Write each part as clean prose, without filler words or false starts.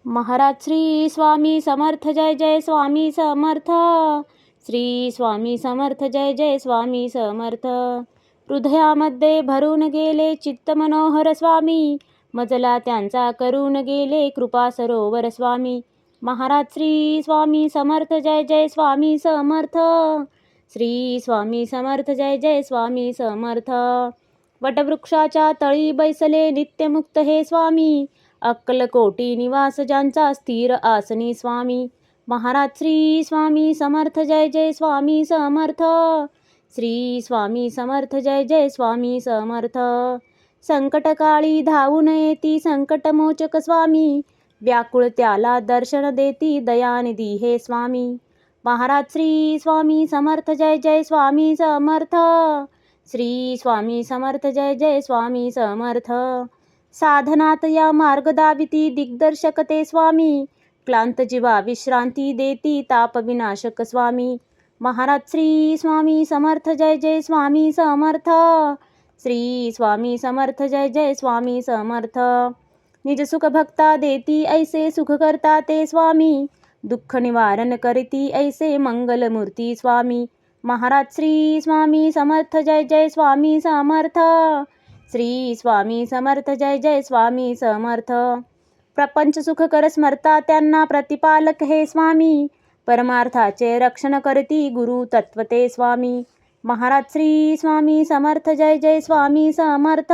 महाराज श्री स्वामी समर्थ जय जय स्वामी समर्थ. श्री स्वामी समर्थ जय जय स्वामी समर्थ. हृदयामध्ये भरून गेले चित्त मनोहर स्वामी, मजला त्यांचा करून गेले कृपा सरोवर स्वामी. महाराज श्री स्वामी समर्थ जय जय स्वामी समर्थ. श्री स्वामी समर्थ जय जय स्वामी समर्थ. वटवृक्षाच्या तळी बैसले नित्यमुक्त हे स्वामी, अक्कलकोटी निवास ज्यांचा स्थिर आसनी स्वामी. महाराज श्री स्वामी समर्थ जय जय स्वामी समर्थ. श्री स्वामी समर्थ जय जय स्वामी समर्थ. संकटकाळी धावून येती संकटमोचक स्वामी, व्याकुळ त्याला दर्शन देती दयानिधी हे स्वामी. महाराज श्री स्वामी समर्थ जय जय स्वामी समर्थ. श्री स्वामी समर्थ जय जय स्वामी समर्थ. साधनात या मार्ग दाविती दिग्दर्शक ते स्वामी, क्लांत जीवा विश्रांती देती ताप विनाशक स्वामी. महाराज श्री स्वामी समर्थ जय जय स्वामी समर्थ. श्री स्वामी समर्थ जय जय स्वामी समर्थ. निज सुख भक्ता देती ऐसे सुख करता ते स्वामी, दुःख निवारण करती ऐसे मंगलमूर्ती स्वामी. महाराज श्री स्वामी समर्थ जय जय स्वामी समर्थ. श्री स्वामी समर्थ जय जय स्वामी समर्थ. प्रपंच सुख कर स्मरता त्यांना प्रतिपालक हे स्वामी, परमार्थाचे रक्षण करती गुरु तत्वते स्वामी. महाराज श्री स्वामी समर्थ जय जय स्वामी समर्थ.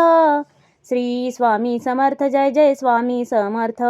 श्री स्वामी समर्थ जय जय स्वामी समर्थ.